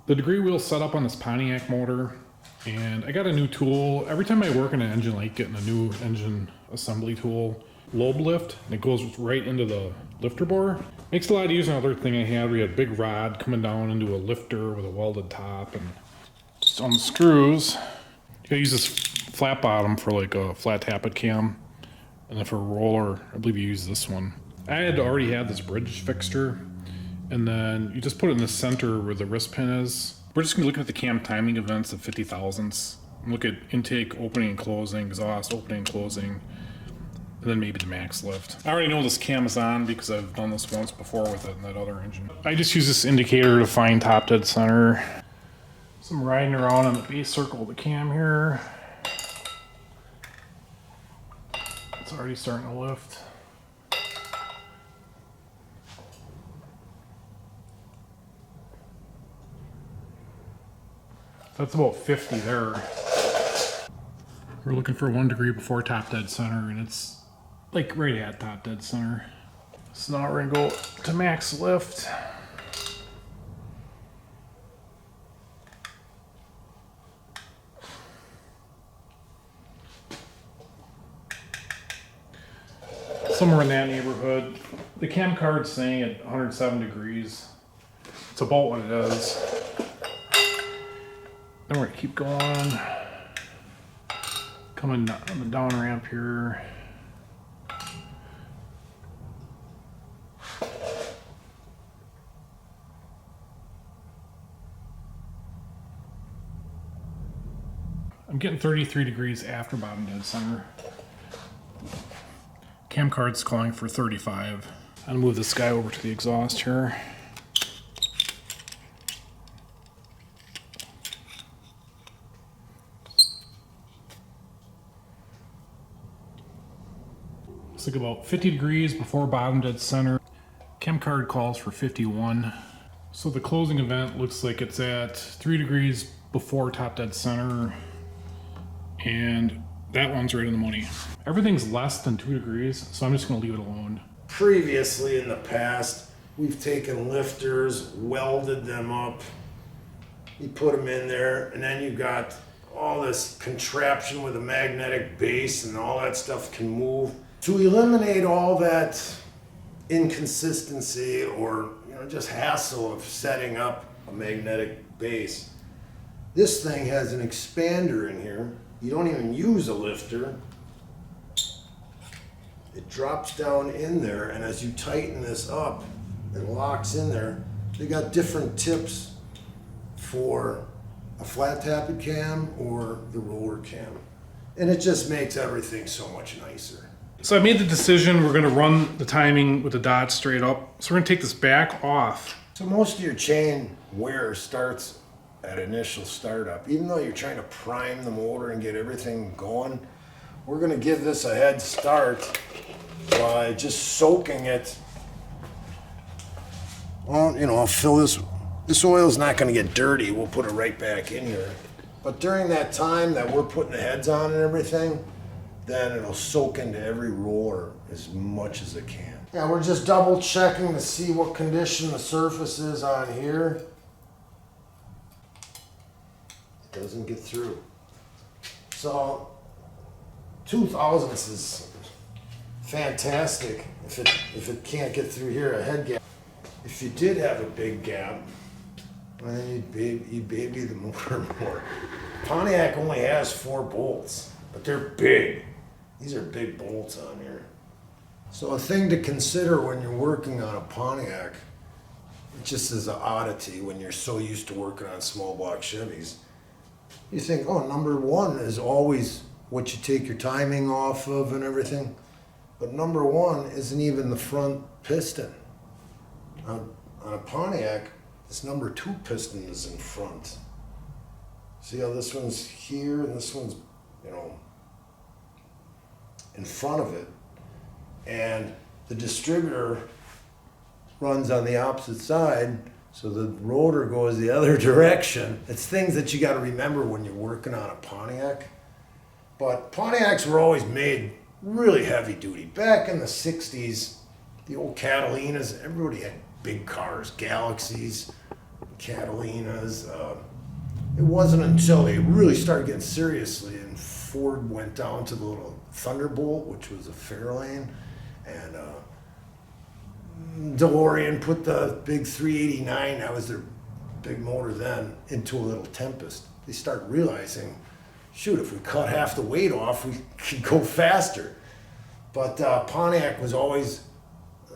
The degree wheel's set up on this Pontiac motor, and I got a new tool. Every time I work in an engine, like getting a new engine assembly tool, lobe lift, and it goes right into the lifter bore. Makes it a lot easier. Another thing I had, we had a big rod coming down into a lifter with a welded top, and just unscrews. You gotta use this flat bottom for like a flat tappet cam, and then for a roller, I believe you use this one. I had already had this bridge fixture, and then you just put it in the center where the wrist pin is. We're just gonna be looking at the cam timing events of 50 thousandths. Look at intake, opening and closing, exhaust, opening and closing, and then maybe the max lift. I already know this cam is on because I've done this once before with it in that other engine. I just use this indicator to find top dead center. So I'm riding around on the base circle of the cam here. It's already starting to lift. That's about 50 there. We're looking for 1 degree before top dead center, and it's like right at top dead center. So now we're gonna go to max lift. Somewhere in that neighborhood. The cam card's saying at 107 degrees. It's about what it is. Then we're gonna keep going. Coming on the down ramp here. I'm getting 33 degrees after bottom dead center. Cam card's calling for 35. I'll move this guy over to the exhaust here. It's like about 50 degrees before bottom dead center. Cam card calls for 51. So the closing event looks like it's at 3 degrees before top dead center, and that one's right in the money. Everything's less than 2 degrees, so I'm just gonna leave it alone. Previously in the past, we've taken lifters, welded them up, you put them in there, and then you got all this contraption with a magnetic base and all that stuff can move. To eliminate all that inconsistency or just hassle of setting up a magnetic base, this thing has an expander in here. You don't even use a lifter. It drops down in there, and as you tighten this up, it locks in there. They got different tips for a flat tappet cam or the roller cam. And it just makes everything so much nicer. So I made the decision, we're gonna run the timing with the dot straight up. So we're gonna take this back off. So most of your chain wear starts at initial startup. Even though you're trying to prime the motor and get everything going, we're gonna give this a head start by just soaking it. Well, I'll fill this. This oil's not gonna get dirty. We'll put it right back in here. But during that time that we're putting the heads on and everything, then it'll soak into every roller as much as it can. Yeah, we're just double checking to see what condition the surface is on here. It doesn't get through. So 2 thousandths is fantastic if it can't get through here, a head gap. If you did have a big gap, well, then you'd baby the motor more. Pontiac only has 4 bolts, but they're big. These are big bolts on here. So a thing to consider when you're working on a Pontiac, just as an oddity when you're so used to working on small block Chevys, you think, oh, number 1 is always what you take your timing off of and everything. But number 1 isn't even the front piston. On a Pontiac, this number 2 piston is in front. See how this one's here and this one's, in front of it. And the distributor runs on the opposite side, so the rotor goes the other direction. It's things that you got to remember when you're working on a Pontiac. But Pontiacs were always made really heavy duty. Back in the 60s, the old Catalinas, everybody had big cars, Galaxies. Catalinas. It wasn't until they really started getting seriously and Ford went down to the little Thunderbolt, which was a Fairlane, and DeLorean put the big 389, that was their big motor then, into a little Tempest. They started realizing, shoot, if we cut half the weight off, we could go faster. But Pontiac was always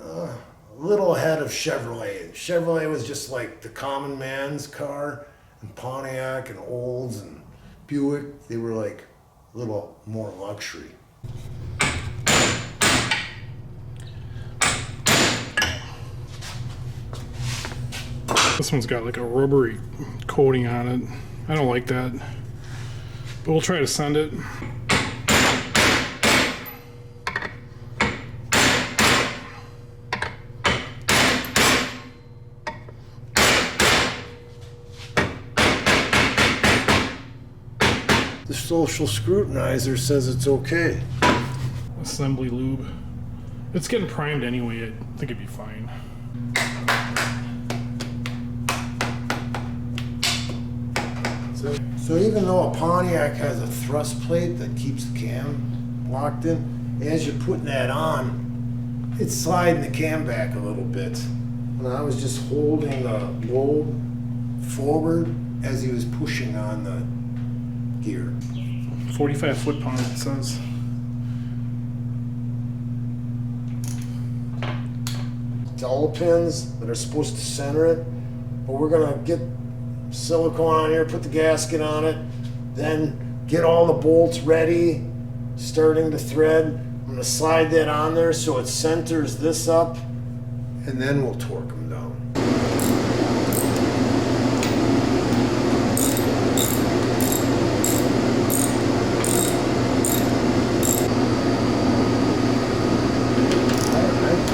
a little ahead of Chevrolet. Chevrolet was just like the common man's car, and Pontiac and Olds and Buick, they were like a little more luxury. This one's got like a rubbery coating on it. I don't like that, but we'll try to send it. The social scrutinizer says it's okay. Assembly lube. It's getting primed anyway. I think it'd be fine. So even though a Pontiac has a thrust plate that keeps the cam locked in, as you're putting that on, it's sliding the cam back a little bit. And I was just holding the lobe forward as he was pushing on the gear. 45 foot-pounds, it says. Dowel pins that are supposed to center it, but we're gonna get silicone on here, put the gasket on it, then get all the bolts ready, starting to thread. I'm gonna slide that on there so it centers this up, and then we'll torque them down.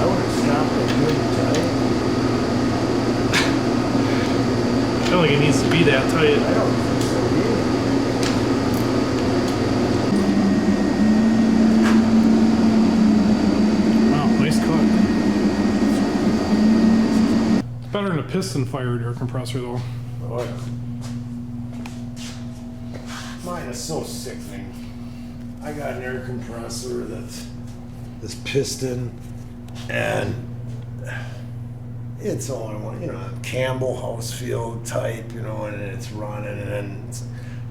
I would have stopped it good tight. I don't think it needs to be that tight. I don't think so either. Wow, nice cut. It's better than a piston-fired air compressor, though. Oh, yeah. Mine is so sickening. I got an air compressor that's this piston, and it's only one, Campbell Housefield type, and it's running, and then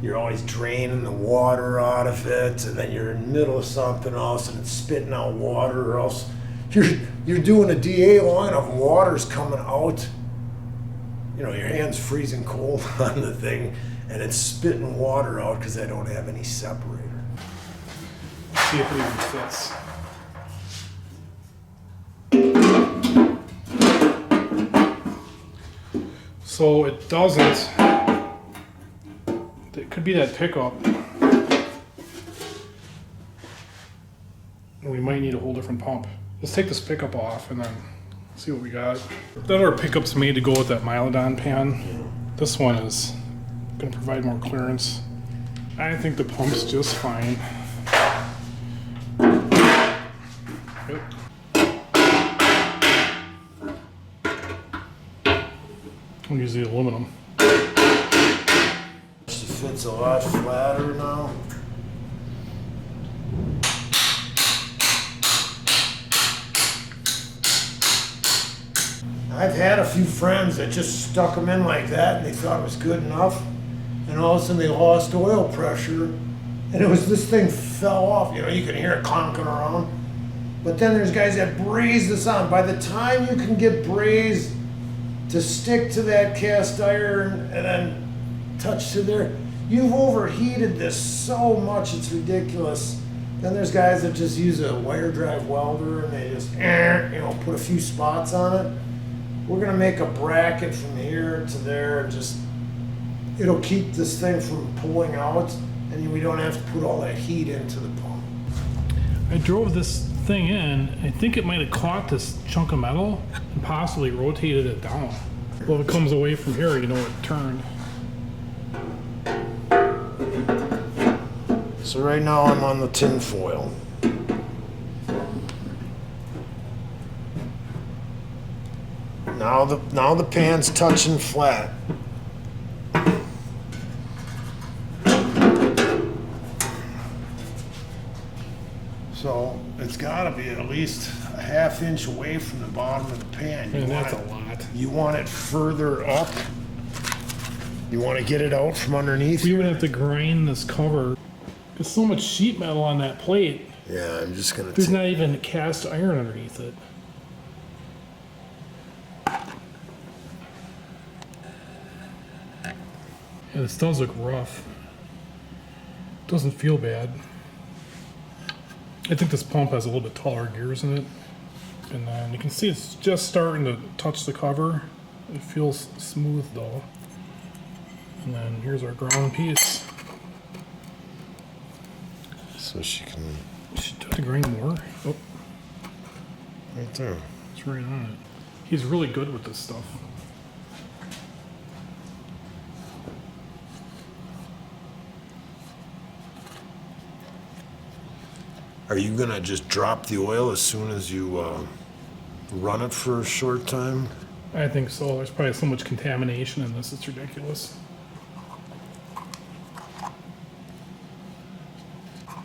you're always draining the water out of it, and then you're in the middle of something else, and it's spitting out water, or else you're doing a DA long enough, water's coming out. Your hand's freezing cold on the thing, and it's spitting water out because I don't have any separator. See if it even fits. So it doesn't. It could be that pickup. We might need a whole different pump. Let's take this pickup off and then see what we got. That our pickup's made to go with that Mylodon pan. This one is going to provide more clearance. I think the pump's just fine. Yep. We'll use the aluminum. It fits a lot flatter now. I've had a few friends that just stuck them in like that and they thought it was good enough, and all of a sudden they lost oil pressure, and it was this thing fell off. You can hear it clonking around. But then there's guys that braze this on. By the time you can get braze to stick to that cast iron and then touch to there, you've overheated this so much it's ridiculous. Then there's guys that just use a wire drive welder and they just put a few spots on it. We're gonna make a bracket from here to there, and just it'll keep this thing from pulling out, and we don't have to put all that heat into the pump. I drove this thing in. I think it might have caught this chunk of metal and possibly rotated it down. Well, if it comes away from here, it turned. So right now I'm on the tin foil. Now Now the pan's touching flat. So it's got to be at least a ½ inch away from the bottom of the pan. And that's a lot. You want it further up. You want to get it out from underneath. We would have to grind this cover. There's so much sheet metal on that plate. Yeah, I'm just gonna. There's not even cast iron underneath it. Yeah, this does look rough. Doesn't feel bad. I think this pump has a little bit taller gears in it. And then you can see it's just starting to touch the cover. It feels smooth though. And then here's our ground piece. So she can. Should have to grind more. Oh, Right there. it's right on it. He's really good with this stuff. Are you gonna just drop the oil as soon as you run it for a short time? I think so. There's probably so much contamination in this, it's ridiculous.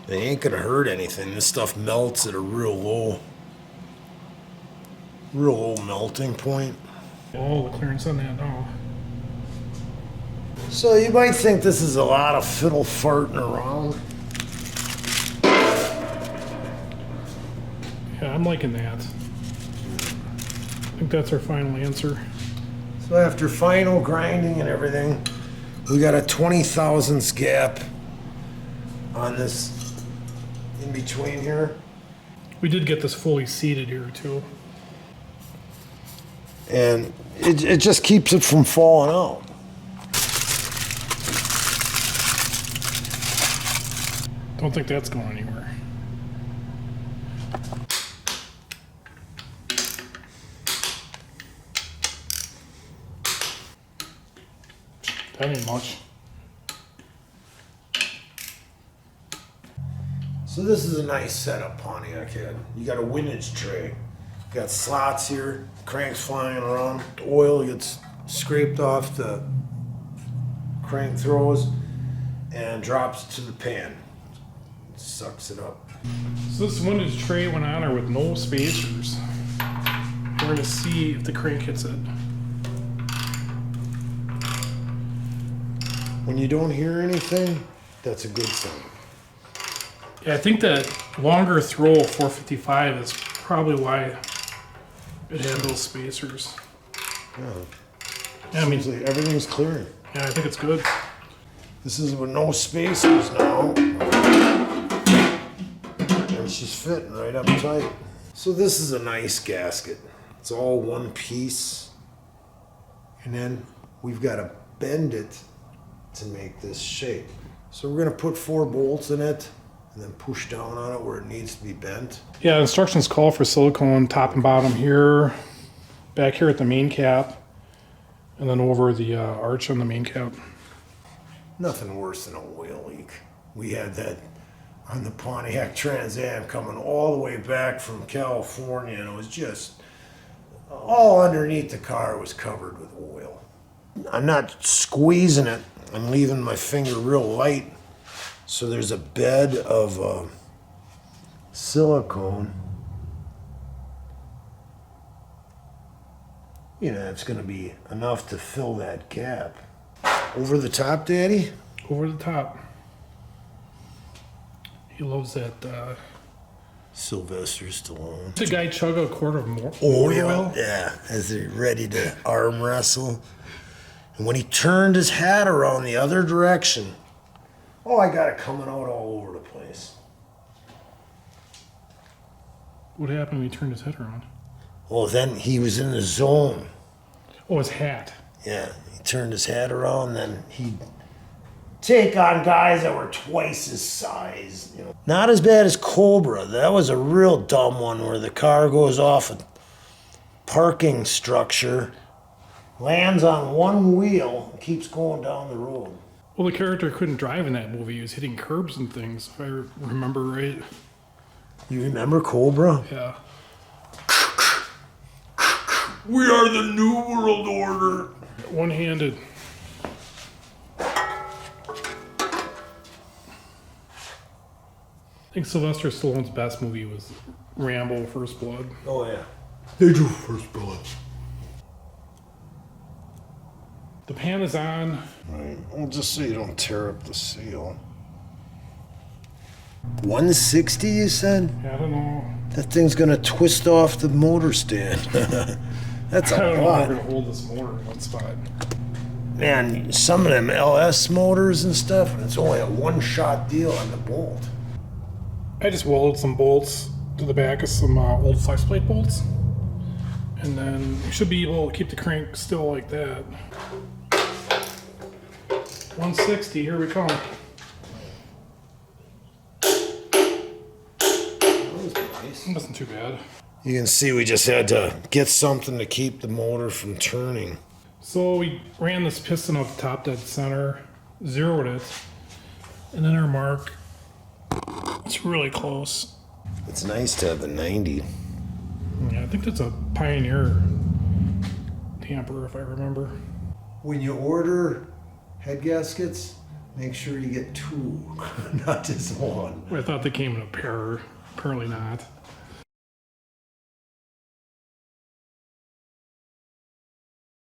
It ain't gonna hurt anything. This stuff melts at a real low melting point. Oh, the clearance on that now. So you might think this is a lot of fiddle farting around. Yeah, I'm liking that. I think that's our final answer. So after final grinding and everything, we got a 20 thousandths gap on this in between here. We did get this fully seated here too. And it just keeps it from falling out. Don't think that's going anywhere. That ain't much. So this is a nice setup Pontiac had. You got a windage tray. Got slots here, cranks flying around. The oil gets scraped off the crank throws and drops to the pan. It sucks it up. So this windage tray went on her with no spacers. We're gonna see if the crank hits it. When you don't hear anything, that's a good sign. Yeah, I think that longer throw 455 is probably why it had those spacers. Yeah, I mean, Seems like everything's clearing. yeah, I think it's good. This is with no spacers now. And she's fitting right up tight. So this is a nice gasket. It's all one piece. And then we've got to bend it to make this shape. So we're gonna put 4 bolts in it and then push down on it where it needs to be bent. Yeah, instructions call for silicone top and bottom here, back here at the main cap, and then over the arch on the main cap. Nothing worse than an oil leak. We had that on the Pontiac Trans Am coming all the way back from California, and it was just all underneath the car was covered with oil. I'm not squeezing it. I'm leaving my finger real light. So there's a bed of silicone. You know, it's going to be enough to fill that gap. Over the top, Daddy? Over the top. He loves that. Sylvester Stallone. The guy chug a quart of more Oil? Yeah, as they're ready to arm wrestle. And when he turned his hat around the other direction, oh, I got it coming out all over the place. What happened when he turned his head around? Well, then he was in the zone. Oh, his hat. Yeah, he turned his hat around, then he'd take on guys that were twice his size. You know. Not as bad as Cobra. That was a real dumb one where the car goes off a parking structure, lands on one wheel, and keeps going down the road. Well, the character couldn't drive in that movie. He was hitting curbs and things, if I remember right. You remember Cobra? Yeah. We are the New World Order. One-handed. I think Sylvester Stallone's best movie was Rambo: First Blood. Oh yeah. They drew First Blood. The pan is on. Right. Well, just so you don't tear up the seal. 160, you said? I don't know. That thing's gonna twist off the motor stand. That's I a don't know how we're lot. gonna hold this motor in one spot. Man, some of them LS motors and stuff, and it's only a one-shot deal on the bolt. I just welded some bolts to the back of some old flex plate bolts. And then you should be able to keep the crank still like that. 160, here we come. Wasn't too bad. You can see we just had to get something to keep the motor from turning. So we ran this piston up top dead center, zeroed it, and then our mark. It's really close. It's nice to have the 90. Yeah, I think that's a Pioneer tamper, if I remember. When you order head gaskets, make sure you get two, not just one. I thought they came in a pair. Apparently not.